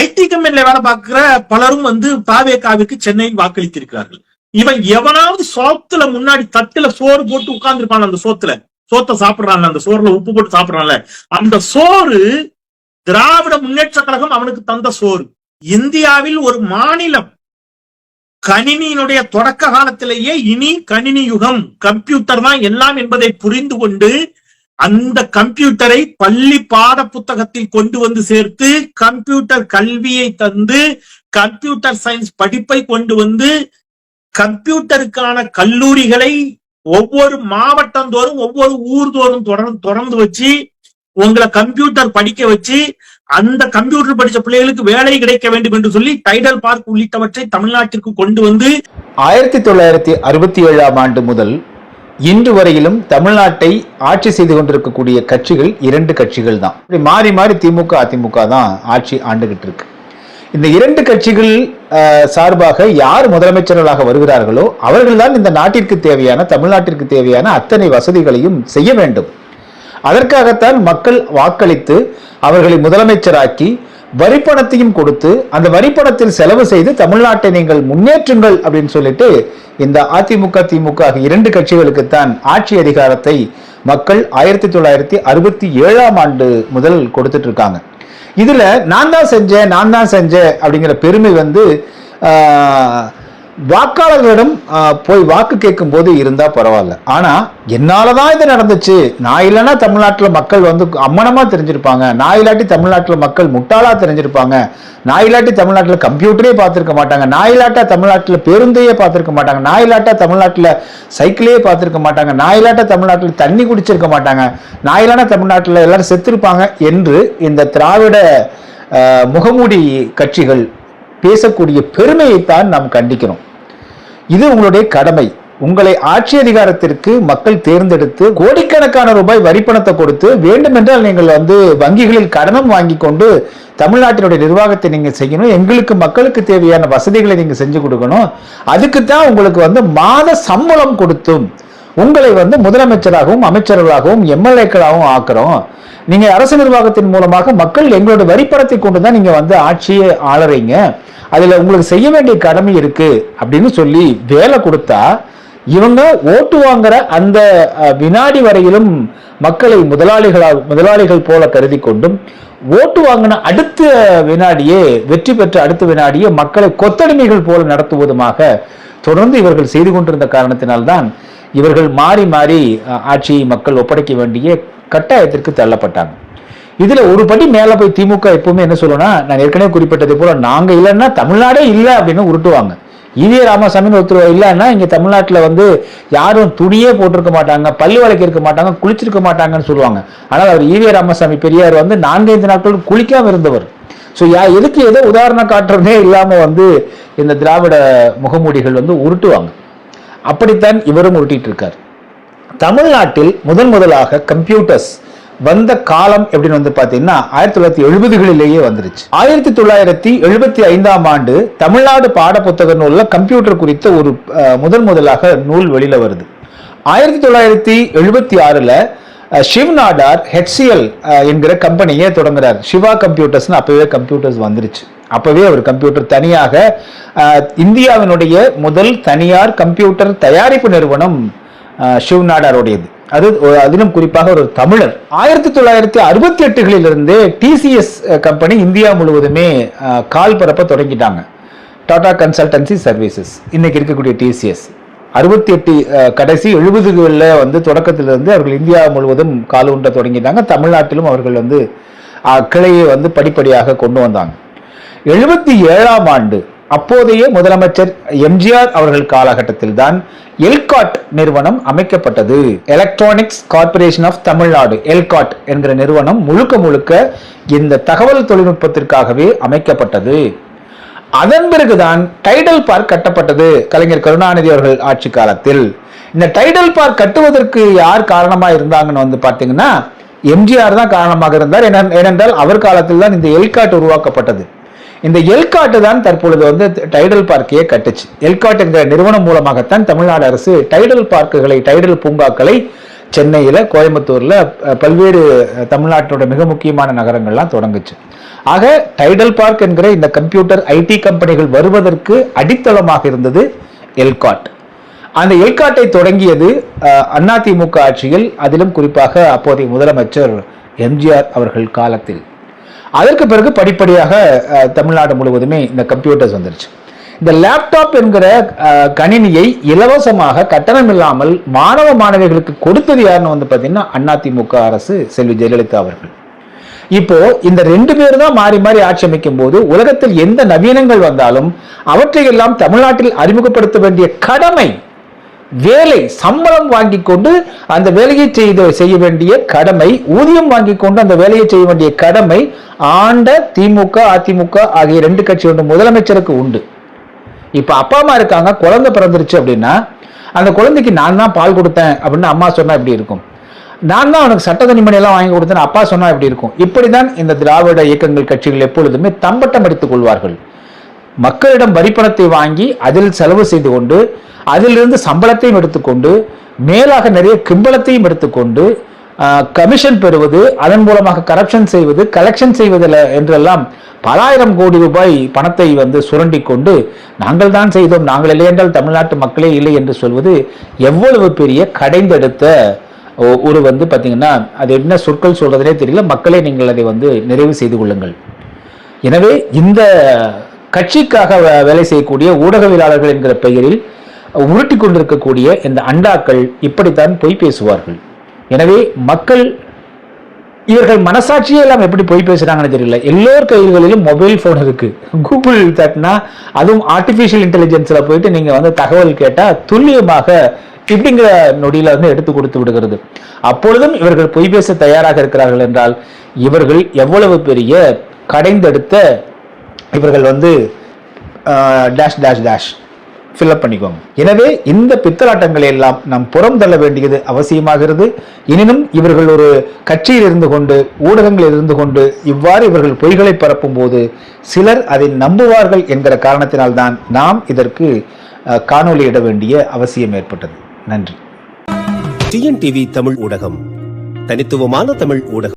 ID கம்பெனில வேலை பார்க்கிற பலரும் தாவேகாவிற்கு சென்னையில் வாக்களித்திருக்கிறார்கள். இவன் எவனாவது சோத்துல முன்னாடி தட்டுல சோறு போட்டு உட்கார்ந்துருப்பான், அந்த சோத்தை சாப்பிடுறான்ல, அந்த சோறுல உப்பு போட்டு சாப்பிடுறான்ல, அந்த சோறு திராவிட முன்னேற்ற கழகம் அவனுக்கு தந்த சோறு. இந்தியாவில் ஒரு மாநிலம் கணினியினுடைய தொடக்க காலத்திலேயே இனி கணினி யுகம், கம்ப்யூட்டர் தான் எல்லாம் என்பதை புரிந்து கொண்டு அந்த கம்ப்யூட்டரை பள்ளி பாட புத்தகத்தில் கொண்டு வந்து சேர்த்து கம்ப்யூட்டர் கல்வியை தந்து கம்ப்யூட்டர் சயின்ஸ் படிப்பை கொண்டு வந்து கம்ப்யூட்டருக்கான கல்லூரிகளை ஒவ்வொரு மாவட்டம் தோறும் ஒவ்வொரு ஊர் தோறும் தொடர்ந்து வச்சு உங்களை கம்ப்யூட்டர் படிக்க வச்சு அந்த கம்ப்யூட்டர் படிச்ச பிள்ளைகளுக்கு வேலை கிடைக்க வேண்டும் என்று சொல்லி டைடல் பார்க் உள்ளிட்டவற்றை தமிழ்நாட்டிற்கு கொண்டு வந்து 1967ஆம் ஆண்டு முதல் இன்று வரையிலும் தமிழ்நாட்டை ஆட்சி செய்து கொண்டிருக்கக்கூடிய கட்சிகள் 2 கட்சிகள் தான். மாறி மாறி திமுக அதிமுக தான் ஆட்சி ஆண்டுகிட்டு இருக்கு. இந்த 2 கட்சிகள் சார்பாக யார் முதலமைச்சர்களாக வருகிறார்களோ அவர்கள் தான் இந்த நாட்டிற்கு தேவையான, தமிழ்நாட்டிற்கு தேவையான அத்தனை வசதிகளையும் செய்ய வேண்டும். அதற்காகத்தான் மக்கள் வாக்களித்து அவர்களை முதலமைச்சராக்கி வரிப்பணத்தையும் கொடுத்து அந்த வரிப்பணத்தில் செலவு செய்து தமிழ்நாட்டை நீங்கள் முன்னேற்றுங்கள் அப்படின்னு சொல்லிட்டு இந்த அதிமுக திமுக 2 கட்சிகளுக்குத்தான் ஆட்சி அதிகாரத்தை மக்கள் 1967ஆம் ஆண்டு முதல் கொடுத்துட்டு இருக்காங்க. இதுல நான் தான் செஞ்சேன் அப்படிங்கிற பெருமை வாக்காளர்களிடம் போய் வாக்கு கேட்கும் போது இருந்தா பரவாயில்ல. ஆனா என்னாலதான் இது நடந்துச்சு, நான் இல்லைன்னா தமிழ்நாட்டுல மக்கள் அம்மனமா தெரிஞ்சிருப்பாங்க, நான் இல்லாட்டி தமிழ்நாட்டுல மக்கள் முட்டாளா தெரிஞ்சிருப்பாங்க, நான் இல்லாட்டி தமிழ்நாட்டுல கம்ப்யூட்டரே பார்த்திருக்க மாட்டாங்க, நான் இல்லாட்டா தமிழ்நாட்டுல பேருந்தையே பார்த்திருக்க மாட்டாங்க, நான் இல்லாட்டா தமிழ்நாட்டுல சைக்கிளே பார்த்திருக்க மாட்டாங்க, நான் இல்லாட்டா தமிழ்நாட்டுல தண்ணி குடிச்சிருக்க மாட்டாங்க, நான் இல்லைன்னா தமிழ்நாட்டுல எல்லாரும் செத்திருப்பாங்க என்று இந்த திராவிட முகமூடி கட்சிகள் பேசக்கூடிய பெருமையைத்தான் நாம் கண்டிக்கிறோம். இது உங்களுடைய கடமை. உங்களை ஆட்சி அதிகாரத்திற்கு மக்கள் தேர்ந்தெடுத்து கோடிக்கணக்கான ரூபாய் வரிப்பணத்தை கொடுத்து வேண்டுமென்றால் நீங்கள் வங்கிகளில் கடனும் வாங்கி கொண்டு தமிழ்நாட்டினுடைய நிர்வாகத்தை நீங்க செய்யணும், எங்களுக்கு மக்களுக்கு தேவையான வசதிகளை நீங்க செஞ்சு கொடுக்கணும். அதுக்குத்தான் உங்களுக்கு மாத சம்பளம் கொடுத்தும் உங்களை முதலமைச்சராகவும் அமைச்சர்களாகவும் எம்எல்ஏக்களாகவும் ஆக்குறோம். நீங்க அரசு நிர்வாகத்தின் மூலமாக மக்கள் எங்களுடைய வரிப்பணத்தை கொண்டுதான் நீங்க ஆட்சியை ஆளறீங்க, அதுல உங்களுக்கு செய்ய வேண்டிய கடமை இருக்கு அப்படின்னு சொல்லி வேலை கொடுத்தா இவங்க ஓட்டு வாங்குற அந்த வினாடி வரையிலும் மக்களை முதலாளிகள் போல கருதி கொண்டும் ஓட்டு வாங்கின அடுத்த வினாடியே வெற்றி பெற்ற அடுத்த வினாடியே மக்களை கொத்தடிமைகள் போல நடத்துவதுமாக தொடர்ந்து இவர்கள் செய்து கொண்டிருந்த காரணத்தினால்தான் இவர்கள் மாறி மாறி ஆட்சியை மக்கள் ஒப்படைக்க வேண்டிய கட்டாயத்திற்கு தள்ளப்பட்டாங்க. இதுல ஒரு படி மேல போய் திமுக எப்பவுமே என்ன சொல்லணும்னா, நான் ஏற்கனவே குறிப்பிட்டது போல நாங்க இல்லைன்னா தமிழ்நாடே இல்லை அப்படின்னு உருட்டுவாங்க. ஈவே ராமசாமின்னு ஒருத்தர் இல்லைன்னா இங்க தமிழ்நாட்டுல யாரும் துணியே போட்டிருக்க மாட்டாங்க, பள்ளி வழக்கு இருக்க மாட்டாங்க, குளிச்சிருக்க மாட்டாங்கன்னு சொல்லுவாங்க. ஆனால் அவர் ஈவே ராமசாமி பெரியார் 4-5 நாட்கள் குளிக்காம இருந்தவர். ஸோ எதுக்கு ஏதோ உதாரணம் காட்டுறதே இல்லாம இந்த திராவிட முகமூடிகள் உருட்டுவாங்க. அப்படித்தான் இவரும் உருட்டிட்டு இருக்கார். தமிழ்நாட்டில் முதலாக கம்ப்யூட்டர்ஸ் வந்த காலம் எப்படின்னு பாத்தீங்கன்னா 1970களிலேயே வந்துருச்சு. 1975ஆம் ஆண்டு தமிழ்நாடு பாட புத்தக நூல்ல கம்ப்யூட்டர் குறித்த ஒரு முதலாக நூல் வெளியில வருது. 1976ல ஷிவ் நாடார் HCL என்கிற கம்பெனியை தொடங்குறார். சிவா கம்ப்யூட்டர்ஸ் அப்பவே கம்ப்யூட்டர்ஸ் வந்துருச்சு. அப்பவே அவர் கம்ப்யூட்டர் தனியாக இந்தியாவினுடைய முதல் தனியார் கம்ப்யூட்டர் தயாரிப்பு நிறுவனம் ஷிவ் நாடாருடையது. அதிலும் குறிப்பாக ஒரு தமிழர். 1968களிலிருந்து TCS கம்பெனி இந்தியா முழுவதுமே கால் பரப்ப தொடங்கிட்டாங்க. டாடா கன்சல்டன்சி சர்வீசஸ் இன்னைக்கு இருக்கக்கூடிய TCS 68 கடைசி 70களில் தொடக்கத்திலிருந்து அவர்கள் இந்தியா முழுவதும் கால் ஊன்ற தொடங்கிட்டாங்க. தமிழ்நாட்டிலும் அவர்கள் கிளையை படிப்படியாக கொண்டு வந்தாங்க. 77ஆம் ஆண்டு அப்போதைய முதலமைச்சர் எம்ஜிஆர் அவர்கள் காலகட்டத்தில் தான் எல்காட் நிறுவனம் அமைக்கப்பட்டது. Electronics corporation of Tamil Nadu, ELCOT என்கிற நிறுவனம் முழுக்க இந்த தகவல் தொழில்நுட்பத்திற்காகவே அமைக்கப்பட்டது. அதன் பிறகுதான் டைடல் பார்க் கட்டப்பட்டது கலைஞர் கருணாநிதி அவர்கள் ஆட்சி காலத்தில். இந்த டைடல் பார்க் கட்டுவதற்கு யார் காரணமா இருந்தாங்கன்னு பாத்தீங்கன்னா எம்ஜிஆர் தான் காரணமாக இருந்தார். ஏனென்றால் அவர் காலத்தில் தான் இந்த எல்காட் உருவாக்கப்பட்டது. இந்த எல்காட் தான் தற்பொழுது டைடல் பார்க்கையே கட்டுச்சு. எல்காட் என்ற நிறுவனம் மூலமாகத்தான் தமிழ்நாடு அரசு டைடல் பார்க்குகளை, டைடல் பூங்காக்களை சென்னையில, கோயம்புத்தூர்ல, பல்வேறு தமிழ்நாட்டோட மிக முக்கியமான நகரங்கள்லாம் தொடங்குச்சு. ஆக டைடல் பார்க் என்கிற இந்த கம்ப்யூட்டர் ஐடி கம்பெனிகள் வருவதற்கு அடித்தளமாக இருந்தது எல்காட். அந்த எல்காட்டை தொடங்கியது அதிமுக ஆட்சியில், அதிலும் குறிப்பாக அப்போதைய முதலமைச்சர் எம்ஜிஆர் அவர்கள் காலத்தில். அதற்கு பிறகு படிப்படியாக தமிழ்நாடு முழுவதுமே இந்த கம்ப்யூட்டர்ஸ் வந்துருச்சு. இந்த லேப்டாப் என்கிற கணினியை இலவசமாக கட்டணம் இல்லாமல் மாணவ மாணவிகளுக்கு கொடுத்தது யாருன்னு வந்து பார்த்தீங்கன்னா அதிமுக அரசு, செல்வி ஜெயலலிதா அவர்கள். இப்போ இந்த 2 பேர் தான் மாறி மாறி ஆட்சி அமைக்கும் போது உலகத்தில் எந்த நவீனங்கள் வந்தாலும் அவற்றையெல்லாம் தமிழ்நாட்டில் அறிமுகப்படுத்த வேண்டிய கடமை, வேலை, சம்பளம் வாங்கி கொண்டு அந்த வேலையை செய்ய வேண்டிய கடமை, ஊதியம் வாங்கி கொண்டு அந்த வேலையை செய்ய வேண்டிய கடமை ஆண்ட திமுக அதிமுக ஆகிய 2 கட்சியோட முதலமைச்சருக்கு உண்டு. இப்ப அப்பா அம்மா இருக்காங்க, குழந்தை பிறந்துருச்சு அப்படின்னா அந்த குழந்தைக்கு நான் தான் பால் கொடுத்தேன் அப்படின்னு அம்மா சொன்னா எப்படி இருக்கும்? நான் தான் அவனுக்கு சட்ட துணிமணி எல்லாம் வாங்கி கொடுத்தேன் அப்பா சொன்னா எப்படி இருக்கும்? இப்படிதான் இந்த திராவிட இயக்கங்கள் கட்சிகள் எப்பொழுதுமே தம்பட்டம் அடித்துக் கொள்வார்கள். மக்களிடம் வரிப்பணத்தை வாங்கி அதில் செலவு செய்து கொண்டு, அதிலிருந்து சம்பளத்தையும் எடுத்துக்கொண்டு, மேலாக நிறைய கிம்பளத்தையும் எடுத்துக்கொண்டு கமிஷன் பெறுவது, அதன் மூலமாக கரப்ஷன் செய்வது, கலெக்ஷன் செய்வதில் என்றெல்லாம் பல ஆயிரம் கோடி ரூபாய் பணத்தை சுரண்டி கொண்டு நாங்கள் தான் செய்தோம், நாங்கள் இல்லை என்றால் தமிழ்நாட்டு மக்களே இல்லை என்று சொல்வது எவ்வளவு பெரிய கடைந்தெடுத்த ஒரு பார்த்தீங்கன்னா அது என்ன சொற்கள் சொல்றதுனே தெரியல. மக்களே நீங்கள் அதை நிறைவு செய்து கொள்ளுங்கள். எனவே இந்த கட்சிக்காக வேலை செய்யக்கூடிய ஊடகவியலாளர்கள் என்கிற பெயரில் உருட்டி கொண்டிருக்கக்கூடிய இந்த அண்டாக்கள் இப்படித்தான் பொய் பேசுவார்கள். எனவே மக்கள் இவர்கள் மனசாட்சியே எல்லாம் எப்படி பொய் பேசுறாங்கன்னு தெரியல. எல்லோர் கைகளிலும் மொபைல் போன் இருக்கு. கூகுள் தட்டினா, அதுவும் ஆர்டிபிஷியல் இன்டெலிஜென்ஸ்ல போயிட்டு நீங்க தகவல் கேட்டா துல்லியமாக இப்படிங்கிற நொடியில எடுத்து கொடுத்து விடுகிறது. அப்பொழுதும் இவர்கள் பொய் பேச தயாராக இருக்கிறார்கள் என்றால் இவர்கள் எவ்வளவு பெரிய கடைந்தெடுத்த இவர்கள் டேஷ் டேஷ் டேஷ் ஃபில்அப் பண்ணிக்கோங்க. எனவே இந்த பித்தலாட்டங்களை எல்லாம் நாம் புறம் தள்ள வேண்டியது அவசியமாகிறது. எனினும் இவர்கள் ஒரு கட்சியில் இருந்து கொண்டு, ஊடகங்களில் இருந்து கொண்டு இவ்வாறு இவர்கள் பொய்களை பரப்பும் போது சிலர் அதை நம்புவார்கள் என்கிற காரணத்தினால்தான் நாம் இதற்கு காணொலியிட வேண்டிய அவசியம் ஏற்பட்டது. நன்றி. டிஎன்டிவி தமிழ் ஊடகம், தனித்துவமான தமிழ் ஊடகம்.